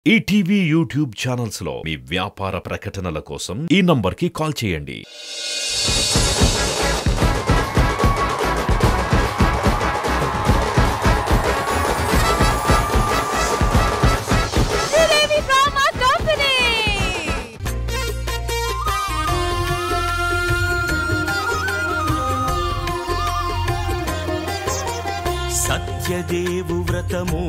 ETV YouTube channels లో మీ వ్యాపార ప్రకటనల కోసం ఈ నంబర్కి కాల్ చేయండి. సత్యదేవు వ్రతము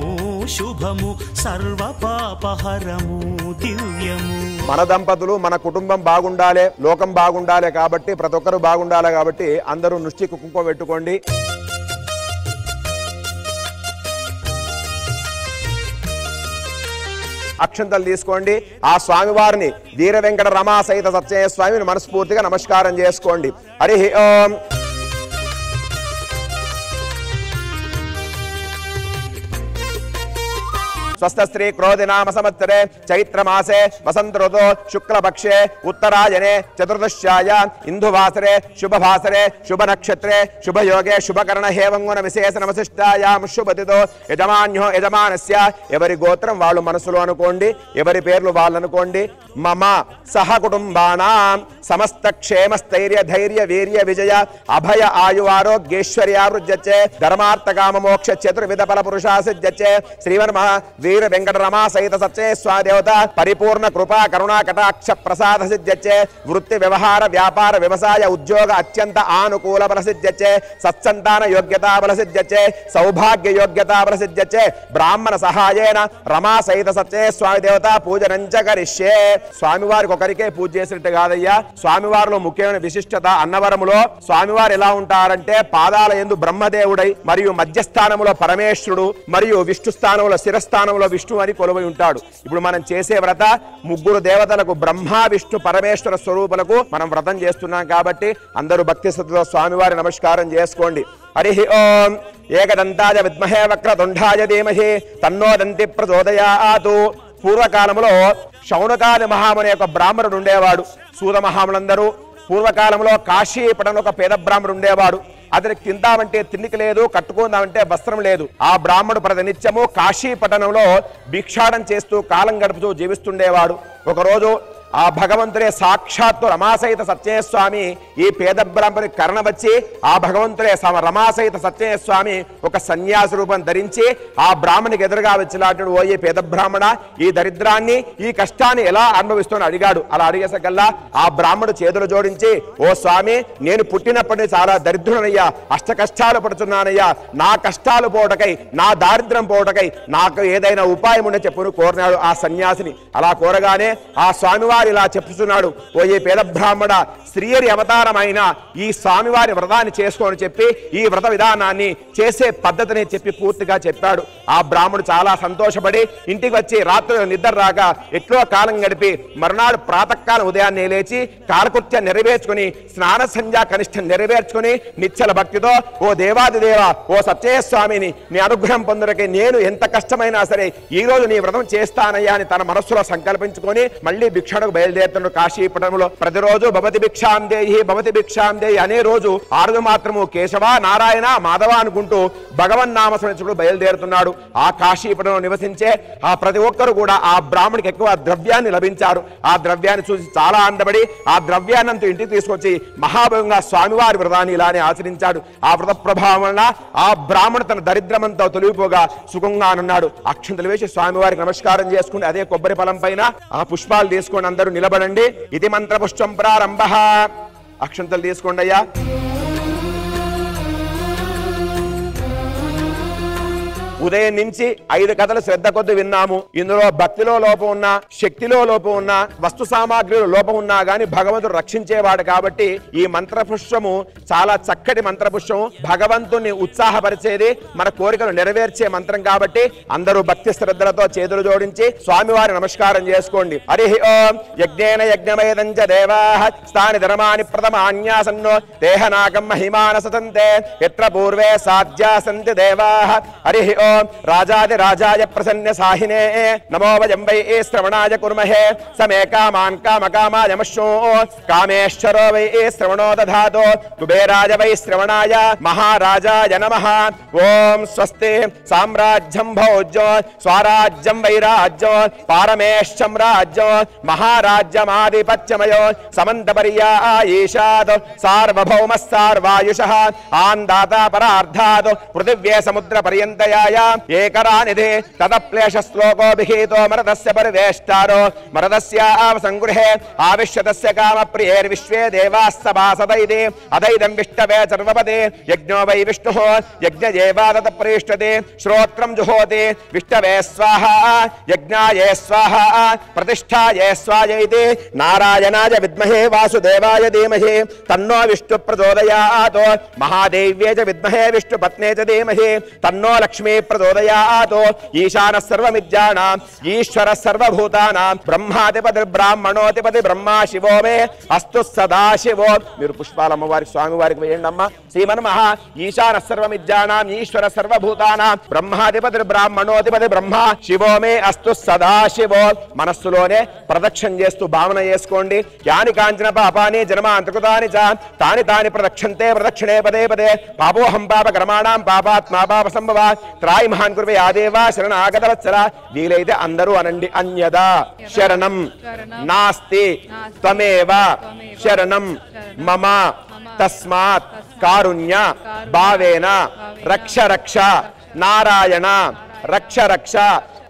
శుభము సర్వ పాపహరము దివ్యము. మన దంపతులు మన కుటుంబం బాగుండాలి, లోకం బాగుండాలి కాబట్టి ప్రతి ఒక్కరు బాగుండాలి కాబట్టి అందరూ నుష్టి కుంకుమ పెట్టుకోండి. అక్షంతలు తీసుకోండి. ఆ స్వామివారిని వీర వెంకట రమా సహిత సత్యయ్య స్వామిని మనస్ఫూర్తిగా నమస్కారం చేసుకోండి. హరి ఓం. స్వస్థ క్రోధినామ సంవత్సరే చైత్రమాసే వసంత ఋతో శుక్లపక్షే ఉత్తరాయణే చతుర్దశ్యాయ ఇందువాసరే శుభభాసరే శుభనక్షత్రే శుభయోగే శుభకరణ హేవంగుణ విశేషణ విశిష్టాయాం శుభతితో యజమాన్యో యజమానస్య. ఎవరి గోత్రం వాళ్ళు మనసులో అనుకోండి, ఎవరి పేర్లు వాళ్ళు అనుకోండి. మమ సహ కుటుంబానాం సమస్త క్షేమ స్థైర్య ధైర్య వీర్య విజయ అభయ ఆయు ఆరోగ్యేశ్వర్యావృజ్యచ్చే ధర్మార్థకామ మోక్ష చతుర్విధ ఫల పురుషాసిద్యచ్చే శ్రీవన్ వీర వెంకట రమా సహిత సత్యయ్య స్వాదేవత పరిపూర్ణ కృపా కరుణా కటాక్ష ప్రసాద సిద్ధ్యచ్చే వృత్తి వ్యవహార వ్యాపార వ్యవసాయ ఉద్యోగ అత్యంత ఆనుకూల బల సిద్ధ్యచ్చే సత్సంతాన యోగ్యతా బల సిద్ధ్యచ్చే సౌభాగ్య యోగ్యతా బల సిద్ధ్యచ్చే బ్రాహ్మణ సహాయేన రమా సహిత సత్యయ్య స్వామి దేవత పూజనంచ కరిష్యే. స్వామివారికి ఒకరికే పూజ చేసినట్టు కాదయ్యా, స్వామివారిలో ముఖ్యమైన విశిష్టత అన్నవరములో స్వామివారు ఎలా ఉంటారంటే పాదాల యందు బ్రహ్మదేవుడై మరియు మధ్యస్థానములో పరమేశ్వరుడు మరియు విష్ణు స్థానంలో శిరస్థానంలో విష్ణు అని కొలువై ఉంటాడు. ఇప్పుడు మనం చేసే వ్రత ముగ్గురు దేవతలకు బ్రహ్మ విష్ణు పరమేశ్వర స్వరూపులకు మనం వ్రతం చేస్తున్నాం కాబట్టి అందరూ భక్తి శ్రద్ధతో స్వామివారి నమస్కారం చేసుకోండి. హరి ఓం. ఏకదంతాయ విద్మహే వక్రతుండాయ ధీమహి తన్నో దంతి ప్రచోదయాతు. పూర్వకాలంలో శౌనకాది మహాముని యొక్క బ్రాహ్మణుడు ఉండేవాడు. సూద మహాములందరూ పూర్వకాలంలో కాశీపటంలో ఒక పేద బ్రాహ్మణుడు ఉండేవాడు. అతనికి తిందామంటే తిండికి లేదు, కట్టుకుందామంటే వస్త్రం లేదు. ఆ బ్రాహ్మణుడు ప్రతినిత్యము కాశీపట్టణంలో భిక్షాటన చేస్తూ కాలం గడుపుతూ జీవిస్తుండేవాడు. ఒకరోజు ఆ భగవంతుడే సాక్షాత్తు రమాసహిత సత్యయ్య స్వామి ఈ పేద బ్రాహ్మణి కరణ వచ్చి ఆ భగవంతుడే రమాసహిత సత్యయ్య స్వామి ఒక సన్యాసి రూపం ధరించి ఆ బ్రాహ్మణికి ఎదురుగా వచ్చిలాంటి ఓ ఈ పేద బ్రాహ్మణ ఈ దరిద్రాన్ని ఈ కష్టాన్ని ఎలా అనుభవిస్తూ అడిగాడు. అలా అడిగేసకల్లా ఆ బ్రాహ్మణుడు చేతులు జోడించి, ఓ స్వామి, నేను పుట్టినప్పటి చాలా దరిద్రునయ్యా, అష్ట కష్టాలు పడుతున్నానయ్యా, నా కష్టాలు పోవటకై నా దారిద్ర్యం పోవటకై నాకు ఏదైనా ఉపాయం ఉండే చెప్పును కోరినాడు ఆ సన్యాసిని. అలా కోరగానే ఆ స్వామివారు ఇలా చెప్తున్నాడు, ఓ ఈ పేద బ్రాహ్మణ, శ్రీహరి అవతారమైన ఈ స్వామివారి వ్రతాన్ని చేసుకోని చెప్పి ఈ వ్రత విధానాన్ని చేసే పద్ధతిని చెప్పి పూర్తిగా చెప్పాడు. ఆ బ్రాహ్మణుడు చాలా సంతోషపడి ఇంటికి వచ్చి రాత్రి నిద్ర రాక ఎక్కువ కాలం గడిపి మరునాడు ప్రాతకాలం ఉదయాన్నే లేచి కాలకృత్యం నెరవేర్చుకుని స్నాన సంధ్యా కనిష్టం నెరవేర్చుకుని నిశ్చల భక్తితో, ఓ దేవాదిదేవ, ఓ సత్యయ్య స్వామిని నీ అనుగ్రహం పొందుటకి నేను ఎంత కష్టమైనా సరే ఈ రోజు నీ వ్రతం చేస్తానయ్యా అని తన మనస్సులో సంకల్పించుకొని మళ్ళీ భిక్షకు బయలుదేరుతున్నాడు. కాశీపటంలో ప్రతిరోజు భవతి భిక్షాం దేహి భవతి భిక్షాం దేహి అనే రోజు ఆ రోజు మాత్రము కేశవ నారాయణ మాధవ అనుకుంటూ భగవన్ నామ స్మరించుకుంటూ బయలుదేరుతున్నాడు. ఆ కాశీపటంలో నివసించే ఆ ప్రతి ఒక్కరు కూడా ఆ బ్రాహ్మణికి ఎక్కువ ద్రవ్యాన్ని లభించారు. ఆ ద్రవ్యాన్ని చూసి చాలా ఆనందపడి ఆ ద్రవ్యాన్నంతా ఇంటికి తీసుకొచ్చి మహాభంగా స్వామివారి వ్రతాన్ని ఇలానే ఆచరించాడు. ఆ వ్రత ప్రభావం వలన ఆ బ్రాహ్మణు తన దరిద్రమంతా తొలగిపోగా సుఖంగా ఉన్నాడు. అక్షంతలు వేసి స్వామివారికి నమస్కారం చేసుకుని అదే కొబ్బరి ఫలం పైన ఆ పుష్పాలు తీసుకొని అందరూ నిలబడండి. ఇది మంత్ర పుష్పం ప్రారంభ. అక్షంతలు తీసుకోండి అయ్యా. ఉదయం నుంచి 5 కథలు శ్రద్ధ కొద్ది విన్నాము. ఇందులో భక్తిలో లోపం ఉన్నా, శక్తిలో లోపం ఉన్నా, వస్తు సామాగ్రిలో లోపం ఉన్నా గాని భగవంతుడు రక్షించేవాడు కాబట్టి ఈ మంత్రపుష్పము చాలా చక్కటి మంత్రపుష్పము. భగవంతుని ఉత్సాహపరిచేది, మన కోరికలు నెరవేర్చే మంత్రం కాబట్టి అందరూ భక్తి శ్రద్ధలతో చేతులు జోడించి స్వామివారి నమస్కారం చేసుకోండి. హరి ఓం. యజ్ఞేన యజ్ఞమేదంచ దేవాః స్థాని ధర్మాని ప్రథమాన్యాసన్నో దేహనాగం మహిమాన సతంతే యత్ర పూర్వే సాధ్యా సంతి దేవాః. హరి ఓం. రాజాదిరాజాయ ప్రసన్న సాహినే నమో వయం వై శ్రవణాయ కుర్మహే సమే కామాన్ కామకామాయ మశ్యో కామేశ్వరో వై శ్రవణో దధాతో కుబేరాయ వై శ్రవణాయ మహారాజాయ నమః. ఓం స్వస్తి సామ్రాజ్యం భోజ్యో స్వరాజ్యం వైరాజ్యో పారమేశ్యం రాజ్యో మహారాజ్యమాధిపత్యమయో సమంతపర్యాయీషాద్ సార్వభౌమ సార్వాయుషః ఆందాతా పరార్ధాద్ పృథివ్యే సముద్ర పర్యంతయాయ ఏకరానిధి తదప్లేష శ్లోకో విహితో మరదస్య పరివేష్టారో మరదస్య సంగృహే ఆవిశ్యతస్య కామప్రియేర్విశ్వే దేవాస్సభాసద ఇతి అదైదం విష్ణవే సర్వపదే యజ్ఞో వై విష్ణుః యజ్ఞయేవాదత ప్రేష్ఠతే శ్రోత్రం జుహోతి విష్ణవే స్వాహా యజ్ఞాయే స్వాహా ప్రతిష్ఠాయే స్వాయ ఇతి నారాయణాయ విద్మహే వాసుదేవాయ ధీమహి తన్నో విష్ణు ప్రచోదయాత్ మహాదేవ్యే చ విద్మహే విష్ణుపత్నే చ ధీమహి తన్నో లక్ష్మీ ప్రచోదయాత్ ఈశానః సర్వమిద్యానాం ఈశ్వరః సర్వభూతానాం బ్రహ్మాధిపతి బ్రాహ్మణోధిపతి బ్రహ్మా శివో మే అస్తు సదాశివో. మీరు పుష్పాలు అమ్మవారికి స్వామివారికి వేయండి అమ్మ. శ్రీమన్మహ ఈశానః సర్వమిద్యానాం ఈశ్వర సర్వభూతానాం బ్రహ్మాధిపతి బ్రాహ్మణోధిపతి బ్రహ్మా శివో మే అస్తు సదాశివో. మనస్సులోనే ప్రదక్షిణ చేస్తూ భావన చేసుకోండి. యాని కాంచన పాపాని జన్మాంతకృతాని చ తాని తాని ప్రదక్షంతే ప్రదక్షిణే పదే పదే పాపోహం పాప కర్మాణం పాపాత్మా పాప సంభవ త్రాయి మహాన్ కుర్వే ఆదేవా శరణాగత వత్సల. వీలైతే అందరూ అనండి. అన్యదా శరణం నాస్తి త్వమేవ శరణం మమ తస్మాత్ కారుణ్య భావేన రక్ష రక్ష నారాయణ రక్ష రక్ష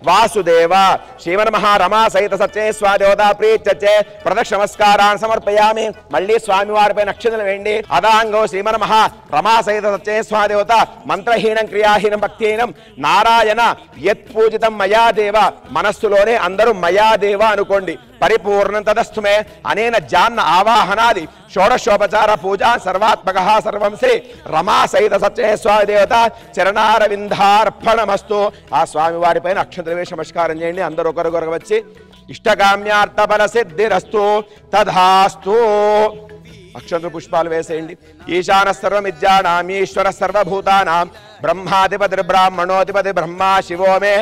వాసుదేవ. శ్రీమన్మహ రమా సహిత సత్యే స్వాదేవత ప్రీత్యచ్చే ప్రదక్షిణ నమస్కారాన్ని సమర్పయామి. మళ్ళీ స్వామివారిపై నక్షత్రం వేయండి. అదాంగో శ్రీమన్మహ రమా సహిత సత్యే స్వాదేవత మంత్రహీనం క్రియాహీనం భక్తిహీనం నారాయణ యత్ పూజితం మయాదేవ. మనస్సులోనే అందరూ మయాదేవ అనుకోండి. పరిపూర్ణం తదస్తుమే అనేన జాన్న ఆవాహనాది షోడశోపచార పూజ సర్వాత్మక సర్వం శ్రీ రమా సహిత సత్యే స్వాదేవత చరణారవిందార్పణమస్తు. ఆ స్వామివారిపైన అక్షంతర వేష నమస్కారం చేయండి. అందరూ ఒకరికొరకు వచ్చి ఇష్టకామ్యార్థ బల సిద్ధిరస్తు తథాస్తు. అక్షంతర పుష్పాలు వేసేయండి. ఈశాన సర్వమిద్యానాం ఈశ్వర సర్వభూతానాం బ్రహ్మాధిపతి బ్రాహ్మణోధిపతి బ్రహ్మా శివో మే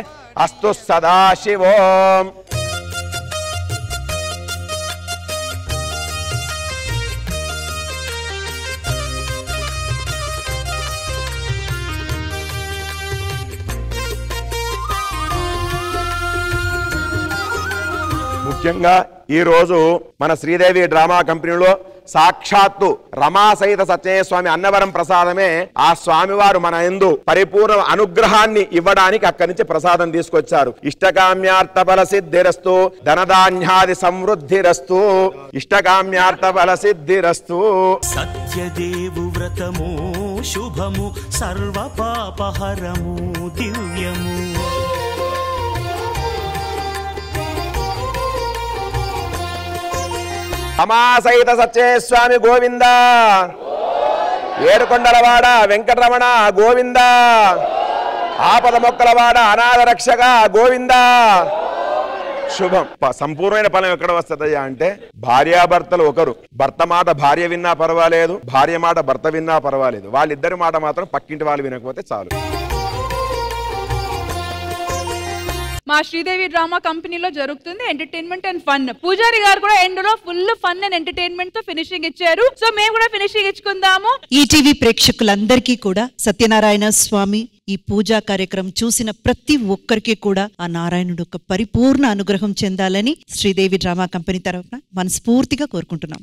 అస్తు సదాశివో. ముఖ్యంగా ఈ రోజు మన శ్రీదేవి డ్రామా కంపెనీలో సాక్షాత్తు రమా సహిత సత్యయ్య స్వామి అన్నవరం ప్రసాదమే. ఆ స్వామివారు మన యందు పరిపూర్ణ అనుగ్రహాన్ని ఇవ్వడానికి అక్కడి నుంచి ప్రసాదం తీసుకొచ్చారు. ఇష్టకామ్యార్థ బల సిద్ధిరస్తు ధనధాన్యాది సమృద్ధిరస్తు. ఇష్టకామ్యార్థ బల సిద్ధిరస్తు. సత్యదేవు వ్రతము శుభము సర్వ పాపహరము దివ్యము. రమా సహిత సత్యయ్య స్వామి గోవింద. ఏడుకొండలవాడ వెంకటరమణ గోవింద. ఆపద మొక్కలవాడ అనాథ రక్షక గోవింద. శుభం. సంపూర్ణమైన ఫలం ఎక్కడ వస్తుందయ్యా అంటే భార్యాభర్తలు ఒకరు. భర్త మాట భార్య విన్నా పర్వాలేదు, భార్య మాట భర్త విన్నా పర్వాలేదు. వాళ్ళిద్దరి మాట మాత్రం పక్కింటి వాళ్ళు వినకపోతే చాలు. మా శ్రీదేవి డ్రామా కంపెనీలో జరుగుతుంది ఎంటర్టైన్మెంట్ అండ్ ఫన్. పూజారి గారు కూడా ఎండ్ లో ఫుల్ ఫన్ అండ్ ఎంటర్టైన్మెంట్ తో ఫినిషింగ్ ఇచ్చారు. సో మేము కూడా ఫినిషింగ్ ఇచ్చుకుందాము. ఈటీవీ ప్రేక్షకులందరికీ కూడా సత్యనారాయణ స్వామి ఈ పూజా కార్యక్రమం చూసిన ప్రతి ఒక్కరికి కూడా ఆ నారాయణుడు ఒక పరిపూర్ణ అనుగ్రహం చెందాలని శ్రీదేవి డ్రామా కంపెనీ తరఫున మనస్ఫూర్తిగా కోరుకుంటున్నాం.